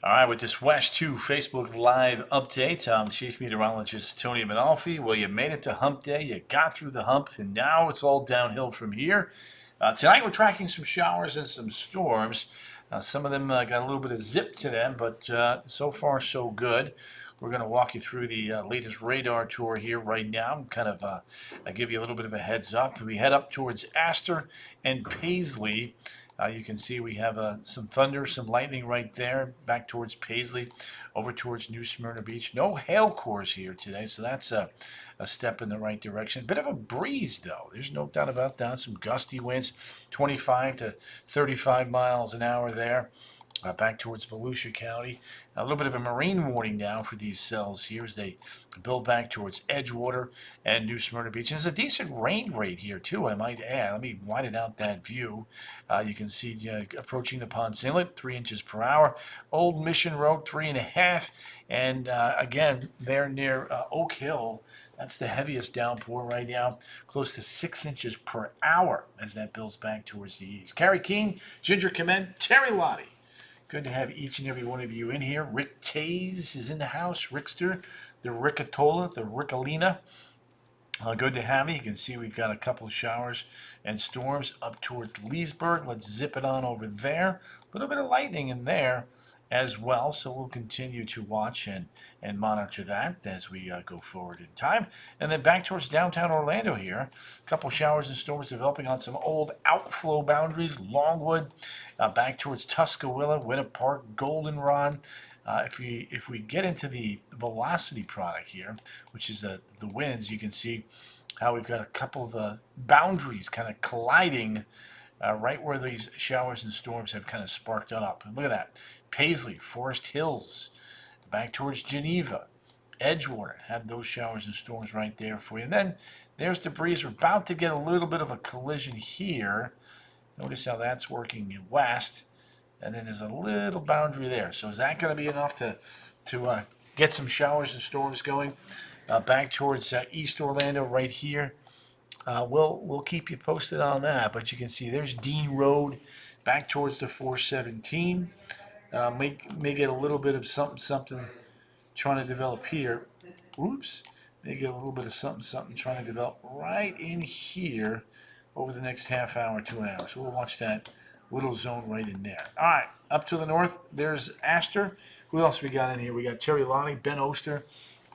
All right, with this West 2 Facebook Live update, I'm Chief Meteorologist Tony Manalfi. Well, you made it to hump day, you got through the hump, and now it's all downhill from here. Tonight we're tracking some showers and some storms. Some of them got a little bit of zip to them, but so far so good. We're going to walk you through the latest radar tour here right now, kind of give you a little bit of a heads up. We head up towards Astor and Paisley. You can see we have some thunder, some lightning right there, back towards Paisley, over towards New Smyrna Beach. No hail cores here today, so that's a step in the right direction. Bit of a breeze, though. There's no doubt about that. Some gusty winds, 25 to 35 miles an hour there. Back towards Volusia County. A little bit of a marine warning now for these cells here as they build back towards Edgewater and New Smyrna Beach. And there's a decent rain rate here, too, I might add. Let me widen out that view. You can see approaching the Ponce Inlet, 3 inches per hour. Old Mission Road, 3.5. And again, there near Oak Hill, that's the heaviest downpour right now, close to 6 inches per hour as that builds back towards the east. Carrie Keene, Ginger Clement, Terry Lottie. Good to have each and every one of you in here. Rick Taze is in the house. Rickster, the Rickatola, the Rickalina. Good to have you. You can see we've got a couple of showers and storms up towards Leesburg. Let's zip it on over there. A little bit of lightning in there as well, so we'll continue to watch and monitor that as we go forward in time. And then back towards downtown Orlando here, a couple showers and storms developing on some old outflow boundaries, Longwood, back towards Tuscaloosa, Winter Park, Goldenrod. If we get into the velocity product here, which is the winds, you can see how we've got a couple of boundaries kind of colliding right where these showers and storms have kind of sparked up. And look at that. Paisley, Forest Hills, back towards Geneva, Edgewater, had those showers and storms right there for you. And then there's the breeze. We're about to get a little bit of a collision here. Notice how that's working west. And then there's a little boundary there. So is that going to be enough to get some showers and storms going? Back towards East Orlando right here. We'll keep you posted on that. But you can see there's Dean Road back towards the 417. May get a little bit of something trying to develop here. Oops. May get a little bit of something trying to develop right in here over the next half hour to an hour. So we'll watch that little zone right in there. All right, up to the north, there's Astor. Who else we got in here? We got Terry Lottie, Ben Oster,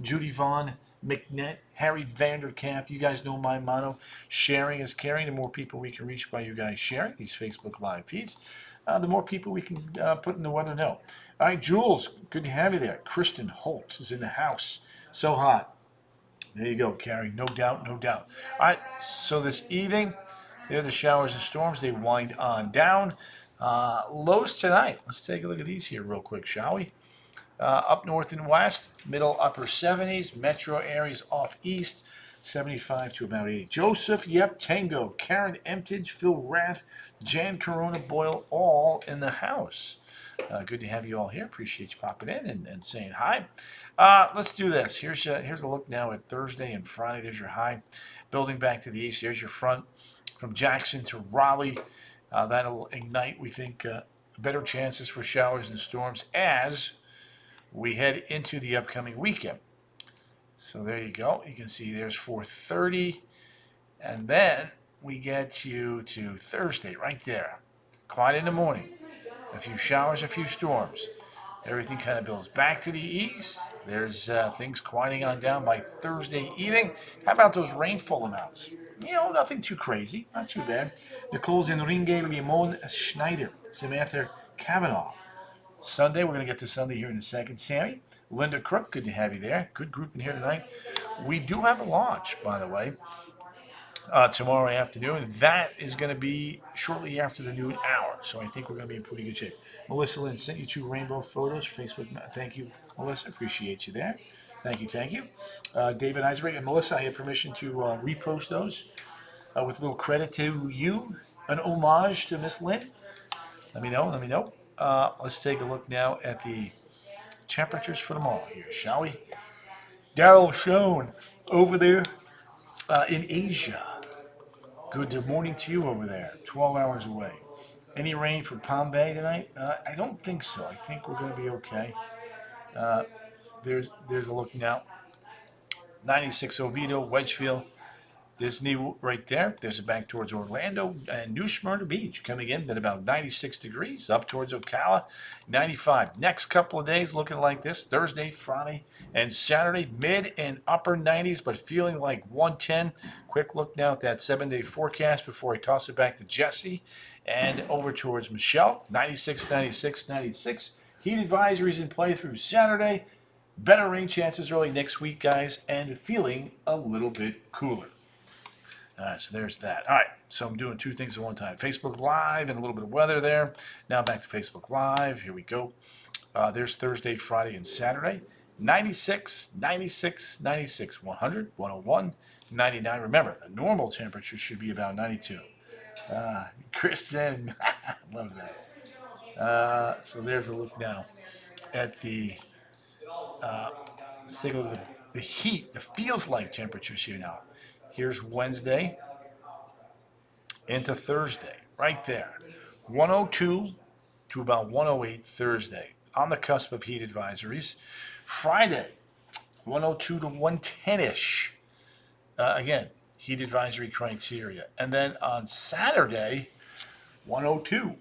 Judy Vaughn, McNett, Harry Vanderkamp. You guys know my motto, sharing is caring. The more people we can reach by you guys sharing these Facebook Live feeds, the more people we can put in the weather know. All right, Jules, good to have you there. Kristen Holt is in the house. So hot. There you go, Carrie. No doubt, no doubt. All right, so this evening, there are the showers and storms. They wind on down. Lows tonight. Let's take a look at these here real quick, shall we? Up north and west, middle upper 70s. Metro areas off east, 75 to about 80. Joseph, yep, Tango, Karen Emtage, Phil Rath, Jan Corona Boyle, all in the house. Good to have you all here. Appreciate you popping in and saying hi. Let's do this. Here's a look now at Thursday and Friday. There's your high. Building back to the east, there's your front. From Jackson to Raleigh, that'll ignite, we think, better chances for showers and storms as we head into the upcoming weekend. So there you go. You can see there's 4:30, and then we get you to Thursday right there. Quiet in the morning. A few showers, a few storms. Everything kind of builds back to the east. There's things quieting on down by Thursday evening. How about those rainfall amounts? You know, nothing too crazy. Not too bad. Nicole's in Ringe, Limon, Schneider, Samantha Kavanaugh. Sunday, we're going to get to Sunday here in a second. Sammy, Linda Crook, good to have you there. Good group in here tonight. We do have a launch, by the way, tomorrow afternoon. That is going to be shortly after the noon hour. So I think we're going to be in pretty good shape. Melissa Lynn sent you 2 rainbow photos. Facebook, thank you, Melissa. Appreciate you there. Thank you, thank you. David Eisberg and Melissa, I have permission to repost those with a little credit to you, an homage to Miss Lynn. Let me know, let me know. Let's take a look now at the temperatures for tomorrow here, shall we? Daryl Schoen over there in Asia. Good morning to you over there, 12 hours away. Any rain for Palm Bay tonight? I don't think so. I think we're going to be okay. Uh, there's a look now. 96 Oviedo, Wedgefield, Disney right there. There's a back towards Orlando and New Smyrna Beach coming in at about 96 degrees, up towards Ocala, 95. Next couple of days looking like this: Thursday, Friday, and Saturday, mid and upper 90s, but feeling like 110. Quick look now at that 7-day forecast before I toss it back to Jesse and over towards Michelle. 96, 96, 96. Heat advisories in play through Saturday. Better rain chances early next week, guys, and feeling a little bit cooler. All right, so there's that. All right, so I'm doing two things at one time. Facebook Live and a little bit of weather there. Now back to Facebook Live. Here we go. There's Thursday, Friday, and Saturday. 96, 96, 96, 100, 101, 99. Remember, the normal temperature should be about 92. Kristen, love that. So there's a look now at the signal of the heat, the feels like temperatures here now. Here's Wednesday into Thursday, right there. 102 to about 108 Thursday, on the cusp of heat advisories. Friday, 102 to 110-ish. Again, heat advisory criteria. And then on Saturday, 102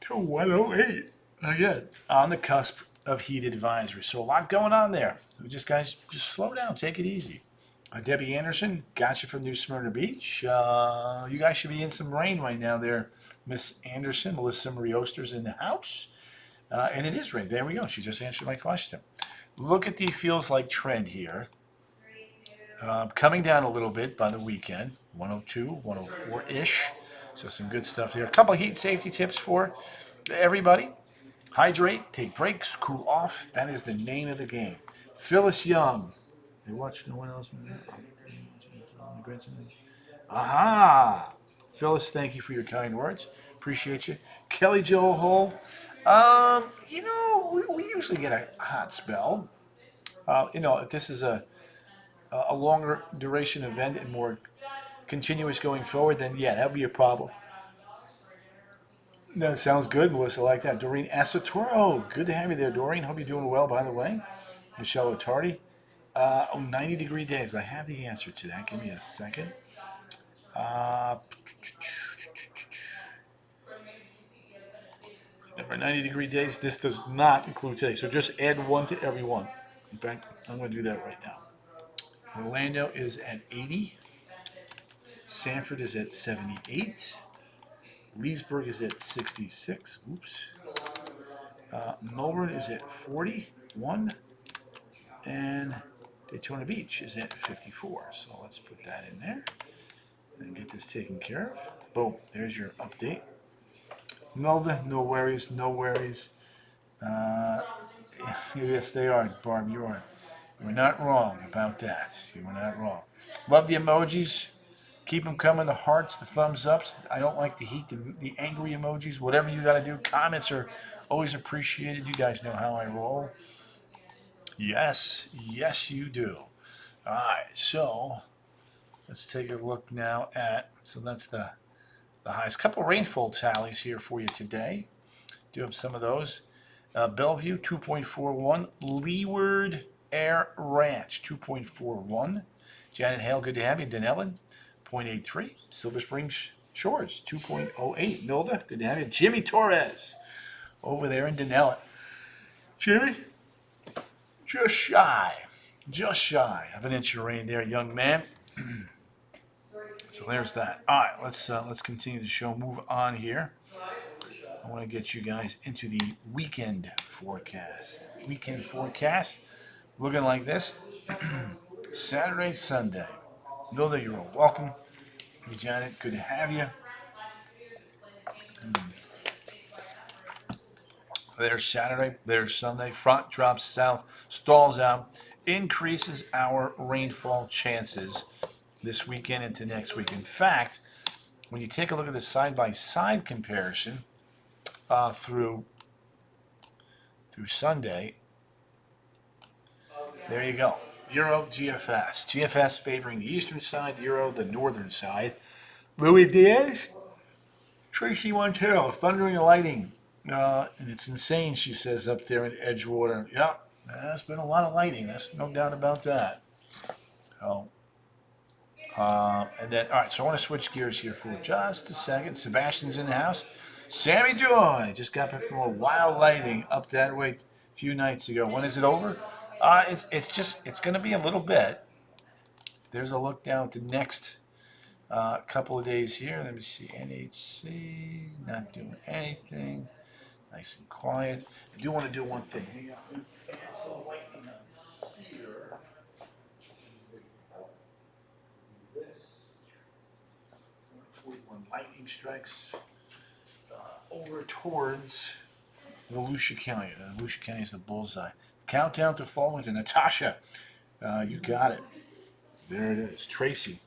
to 108. Again, on the cusp of heat advisory. So a lot going on there. So guys, just slow down. Take it easy. Debbie Anderson, got you from New Smyrna Beach. You guys should be in some rain right now there, Miss Anderson. Melissa Marie Oster's in the house. And it is rain. There we go. She just answered my question. Look at the feels like trend here. Coming down a little bit by the weekend. 102, 104-ish. So some good stuff there. A couple of heat safety tips for everybody. Hydrate, take breaks, cool off. That is the name of the game. Phyllis Young. They watch no one else. Aha! Phyllis, thank you for your kind words. Appreciate you. Kelly Jo Hole. We usually get a hot spell. If this is a longer duration event and more continuous going forward, then yeah, that would be a problem. That sounds good, Melissa. I like that. Doreen Asatoro. Good to have you there, Doreen. Hope you're doing well, by the way. Michelle Otardi. 90-degree days. I have the answer to that. Give me a second. Number 90-degree days. This does not include today. So just add one to every one. In fact, I'm going to do that right now. Orlando is at 80. Sanford is at 78. Leesburg is at 66. Oops. Melbourne is at 41. And Daytona Beach is at 54. So let's put that in there and get this taken care of. Boom. There's your update. Melda, no worries, no worries. Yes, they are, Barb. You are not wrong about that. You are not wrong. Love the emojis. Keep them coming. The hearts, the thumbs ups. I don't like the heat, the angry emojis. Whatever you got to do. Comments are always appreciated. You guys know how I roll. Yes, yes, you do. All right, so let's take a look now at, so that's the highest. Couple rainfall tallies here for you today. Do have some of those. Bellevue, 2.41. Leeward Air Ranch, 2.41. Janet Hale, good to have you. Denellen, 0.83. Silver Springs Shores, 2.08. Milda, good to have you. Jimmy Torres, over there in Denellen. Jimmy, just shy of an inch of rain there, young man. So there's that. All right, let's continue the show. Move on here. I want to get you guys into the weekend forecast. Weekend forecast looking like this. Saturday, Sunday. Milda, you're all welcome. Hey, Janet, good to have you. There's Saturday, there's Sunday. Front drops south, stalls out, increases our rainfall chances this weekend into next week. In fact, when you take a look at the side-by-side comparison through Sunday, there you go. Euro, GFS. GFS favoring the eastern side, Euro the northern side. Louis Diaz, Tracy Montero, thundering and lightning. And it's insane, she says, up there in Edgewater. Yeah, there's been a lot of lightning. There's no doubt about that. Oh. And then, all right, so I want to switch gears here for just a second. Sebastian's in the house. Sammy Joy just got back from a wild lightning up that way a few nights ago. When is it over? It's going to be a little bit. There's a look down at the next couple of days here. Let me see. NHC, not doing anything. Nice and quiet. I do want to do one thing. Hang on. It's a lightning on here. 41 lightning strikes over towards Volusia County. Volusia County is the bullseye. Countdown to fall winter. Natasha, you got it. There it is. Tracy.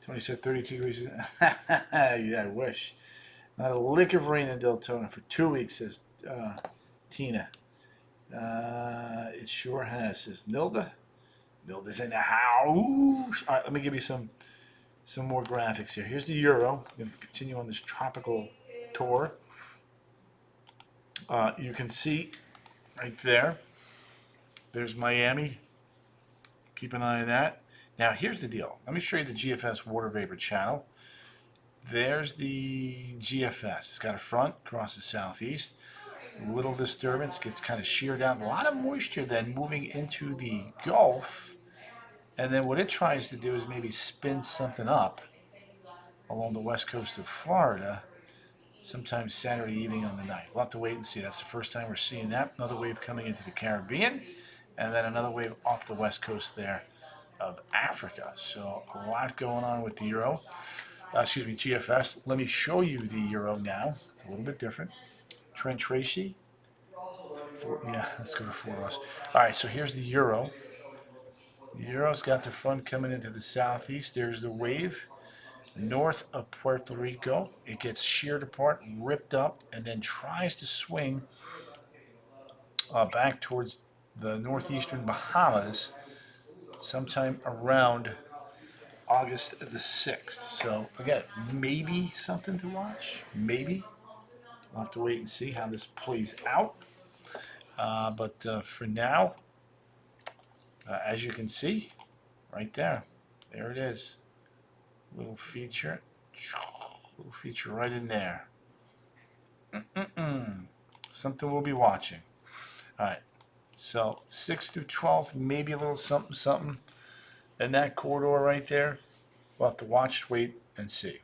Tony said 32 degrees. Yeah, I wish. Not a lick of rain in Deltona for 2 weeks, says Tina. It sure has, says Nilda. Nilda's in the house. All right, let me give you some more graphics here. Here's the Euro. I'm going to continue on this tropical tour. You can see right there. There's Miami. Keep an eye on that. Now, here's the deal. Let me show you the GFS water vapor channel. There's the GFS. It's got a front, crosses southeast. A little disturbance, gets kind of sheared out. A lot of moisture then moving into the Gulf. And then what it tries to do is maybe spin something up along the west coast of Florida sometime Saturday evening on the night. We'll have to wait and see. That's the first time we're seeing that. Another wave coming into the Caribbean, and then another wave off the west coast there of Africa. So a lot going on with the Euro. GFS. Let me show you the Euro now. It's a little bit different. Trent Tracy. Let's go to Fort Ross. All right, so here's the Euro. The Euro's got the front coming into the southeast. There's the wave north of Puerto Rico. It gets sheared apart, ripped up, and then tries to swing back towards the northeastern Bahamas sometime around August the 6th. So, again, maybe something to watch. Maybe. We'll have to wait and see how this plays out. But for now, as you can see, right there it is. Little feature right in there. Something we'll be watching. All right, so 6th through 12th, maybe a little something in that corridor right there. We'll have to watch, wait, and see.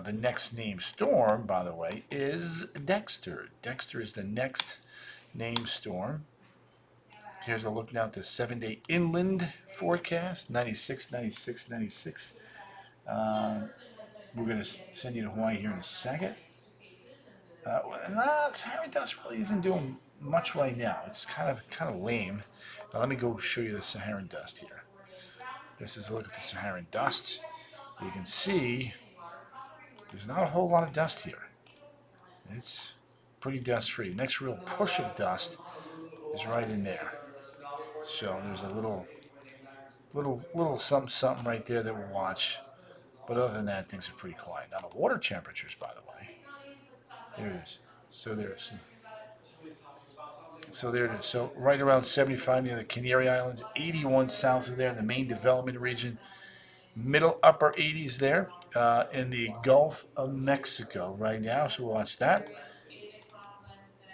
The next named storm, by the way, is Dexter. Dexter is the next named storm. Here's a look now at the 7-day inland forecast, 96, 96, 96. We're going to send you to Hawaii here in a second. Saharan dust really isn't doing much right now. It's kind of lame. Now let me go show you the Saharan dust here. This is a look at the Saharan dust. You can see there's not a whole lot of dust here. It's pretty dust-free. Next real push of dust is right in there. So there's a little something right there that we'll watch. But other than that, things are pretty quiet. Now the water temperatures, by the way, there it is. So there it is. So there it is. So right around 75 near the Canary Islands, 81 south of there in the main development region. Middle upper 80s there in the Gulf of Mexico right now. So we'll watch that.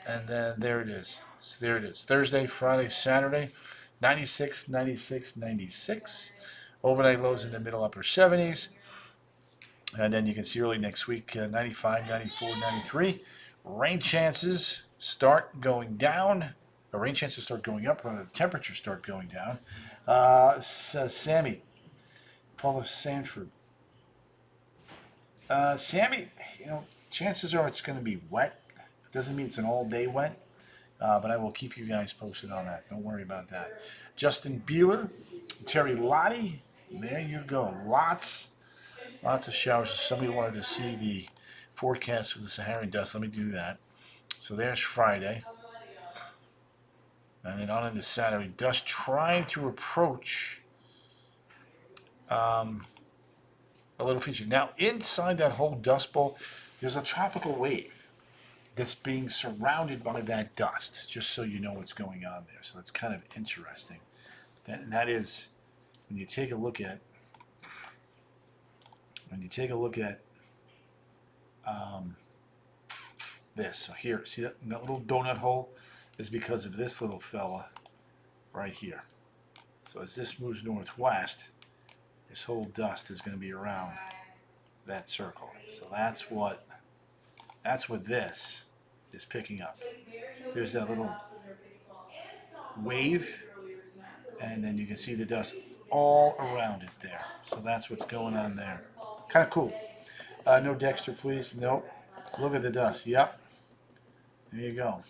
And then there it is. So there it is. Thursday, Friday, Saturday, 96, 96, 96. Overnight lows in the middle upper 70s. And then you can see early next week, 95, 94, 93. Rain chances start going down. The rain chances start going up, rather the temperatures start going down. Sammy, Paula Sanford. Sammy, chances are it's going to be wet. It doesn't mean it's an all-day wet, but I will keep you guys posted on that. Don't worry about that. Justin Beeler, Terry Lottie, there you go. Lots of showers. Somebody wanted to see the forecast for the Saharan dust. Let me do that. So there's Friday. And then on into Saturday. Dust trying to approach. a little feature. Now, inside that whole dust bowl, there's a tropical wave that's being surrounded by that dust, just so you know what's going on there. So that's kind of interesting. That is, when you take a look at, this. So here, see that little donut hole is because of this little fella right here. So as this moves northwest, this whole dust is going to be around that circle. So that's what this is picking up. There's that little wave, and then you can see the dust all around it there. So that's what's going on there. Kind of cool. No Dexter, please. Nope. Look at the dust. Yep. There you go.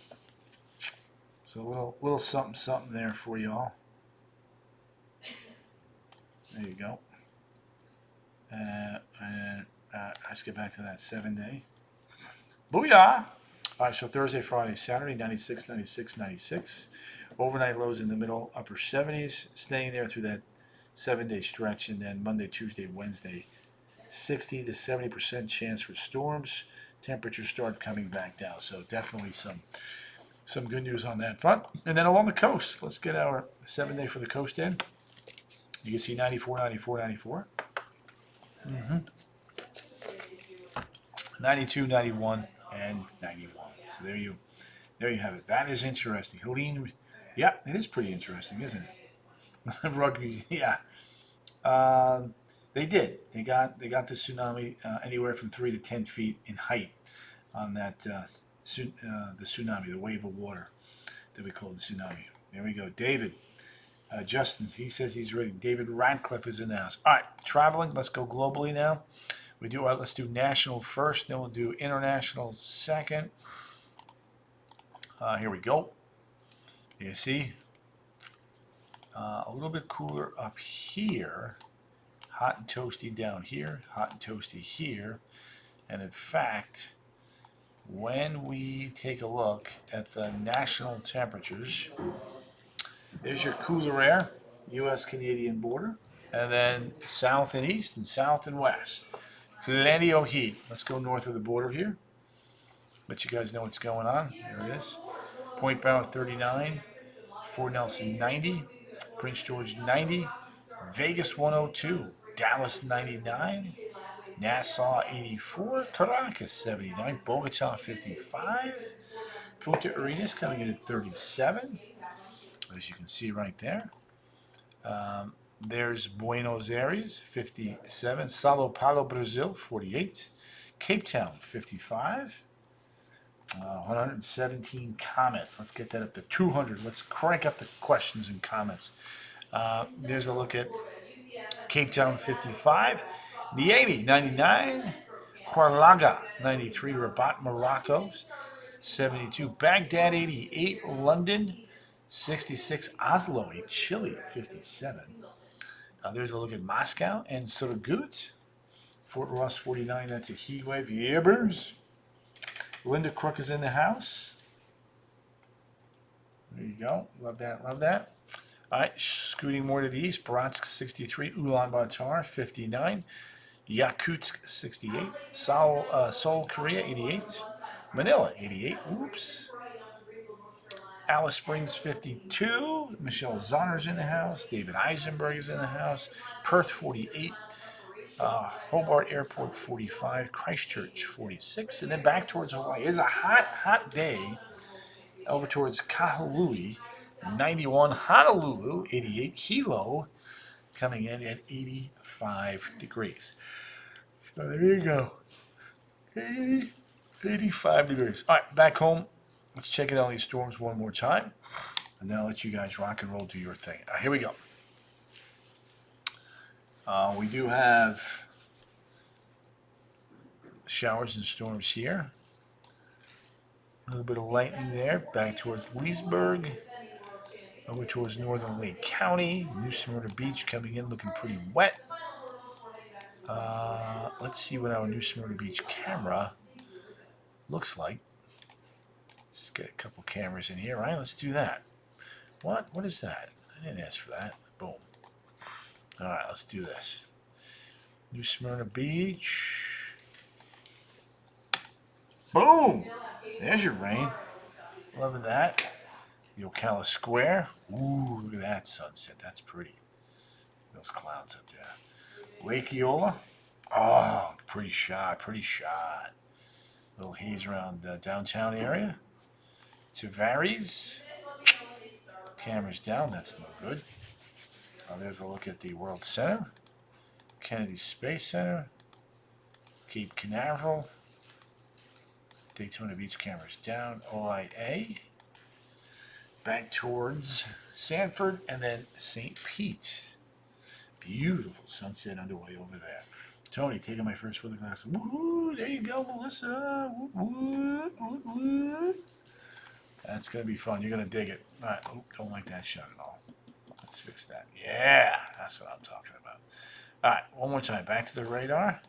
So a little something there for you all. There you go. Let's get back to that 7-day. Booyah! All right, so Thursday, Friday, Saturday, 96, 96, 96. Overnight lows in the middle, upper 70s, staying there through that 7-day stretch, and then Monday, Tuesday, Wednesday, 60 to 70% chance for storms. Temperatures start coming back down, so definitely some good news on that front. And then along the coast, let's get our 7-day for the coast in. You can see 94, 94, 94. 92, 91, and 91. So there you have it. That is interesting. Helene, yeah, it is pretty interesting, isn't it? Rugby, yeah. They did. They got the tsunami anywhere from 3 to 10 feet in height on that the tsunami, the wave of water that we call the tsunami. There we go. David. Justin, he says he's ready. David Radcliffe is in the house. All right, traveling. Let's go globally now. Let's do national first, then we'll do international second. Here we go. You see, a little bit cooler up here. Hot and toasty down here. Hot and toasty here. And in fact, when we take a look at the national temperatures, there's your cooler air, U.S.-Canadian border, and then south and east and south and west. Plenty of heat. Let's go north of the border here. Let you guys know what's going on. There it is. Point Barrow 39, Fort Nelson 90, Prince George 90, Vegas 102, Dallas 99, Nassau 84, Caracas 79, Bogota 55, Punta Arenas coming in at 37, as you can see right there. There's Buenos Aires, 57. Sao Paulo, Brazil, 48. Cape Town, 55. 117 comments. Let's get that up to 200. Let's crank up the questions and comments. There's a look at Cape Town, 55. Niamey, 99. Cuarlaga, 93. Rabat, Morocco, 72. Baghdad, 88. London, 66. Oslo, Chile, 57. There's a look at Moscow and Surgut. Fort Ross 49, that's a heat wave. Yebbers. Linda Crook is in the house. There you go. Love that, love that. All right, scooting more to the east. Bratsk 63, Ulaanbaatar 59, Yakutsk 68, Seoul, Korea 88, Manila 88. Oops. Alice Springs 52. Michelle Zonner's in the house. David Eisenberg is in the house. Perth 48. Hobart Airport 45. Christchurch 46. And then back towards Hawaii. It's a hot, hot day over towards Kahului 91. Honolulu 88. Hilo coming in at 85 degrees. So there you go. 85 degrees. All right, back home. Let's check out all these storms one more time, and then I'll let you guys rock and roll, do your thing. Here we go. We do have showers and storms here. A little bit of lightning there, back towards Leesburg, over towards northern Lake County. New Smyrna Beach coming in, looking pretty wet. Let's see what our New Smyrna Beach camera looks like. Let's get a couple cameras in here, right? Let's do that. What is that? I didn't ask for that. Boom. All right, let's do this. New Smyrna Beach. Boom! There's your rain. Loving that. The Ocala Square. Ooh, look at that sunset. That's pretty. Those clouds up there. Lake Eola. Oh, pretty shot. Pretty shot. Little haze around the downtown area. Tavares. Cameras down. That's no good. There's a look at the World Center. Kennedy Space Center. Cape Canaveral. Daytona Beach cameras down. OIA. Back towards Sanford and then St. Pete. Beautiful sunset underway over there. Tony, taking my first weather glass. Woo, there you go, Melissa. Woo, woo, woo. That's going to be fun. You're going to dig it. All right. Oh, don't like that shot at all. Let's fix that. Yeah, that's what I'm talking about. All right, one more time. Back to the radar.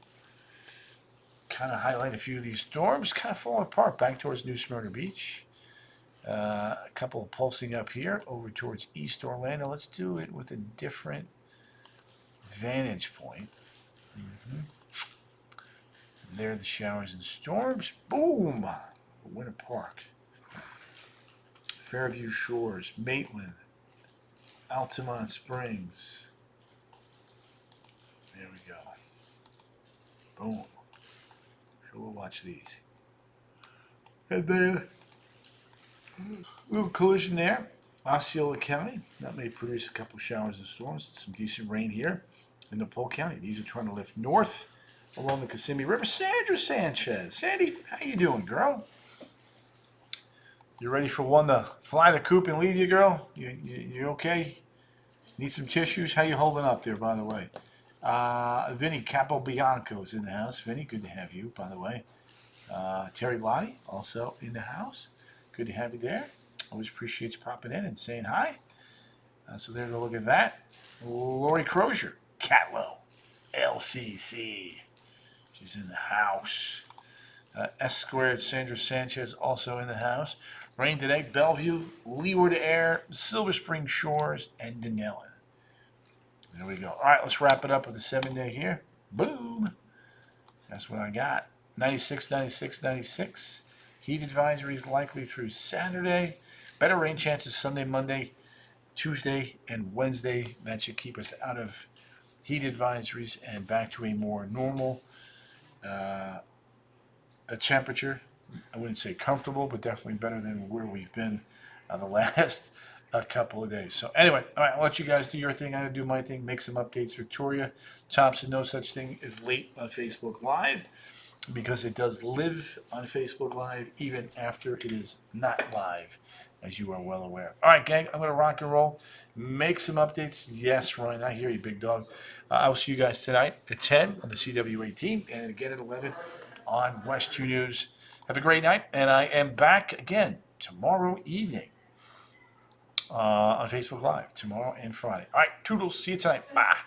Kind of highlight a few of these storms. Kind of falling apart. Back towards New Smyrna Beach. A couple pulsing up here over towards East Orlando. Let's do it with a different vantage point. There are the showers and storms. Boom! Winter Park. Fairview Shores. Maitland. Altamont Springs. There we go. Boom. So we'll watch these. And then little collision there. Osceola County. That may produce a couple showers and storms. Some decent rain here in DePaul County. These are trying to lift north along the Kissimmee River. Sandra Sanchez. Sandy, how you doing, girl? You ready for one to fly the coop and leave you, girl? You okay? Need some tissues? How you holding up there, by the way? Vinny Capobianco is in the house. Vinny, good to have you, by the way. Terry Lottie, also in the house. Good to have you there. Always appreciate you popping in and saying hi. So there's a look at that. Lori Crozier, Catlow, LCC. She's in the house. S Squared, Sandra Sanchez, also in the house. Rain today, Bellevue, Leeward Air, Silver Spring Shores, and Denellen. There we go. All right, let's wrap it up with the 7-day here. Boom. That's what I got. 96, 96, 96. Heat advisories likely through Saturday. Better rain chances Sunday, Monday, Tuesday, and Wednesday. That should keep us out of heat advisories and back to a more normal a temperature. I wouldn't say comfortable, but definitely better than where we've been the last couple of days. So anyway, all right, I'll let you guys do your thing. I gotta do my thing, make some updates. Victoria Thompson, no such thing as late on Facebook Live, because it does live on Facebook Live even after it is not live, as you are well aware. All right, gang, I'm going to rock and roll, make some updates. Yes, Ryan, I hear you, big dog. I will see you guys tonight at 10 on the CWA team, and again at 11 on West 2 News. Have a great night, and I am back again tomorrow evening on Facebook Live, tomorrow and Friday. All right, toodles, see you tonight. Bye.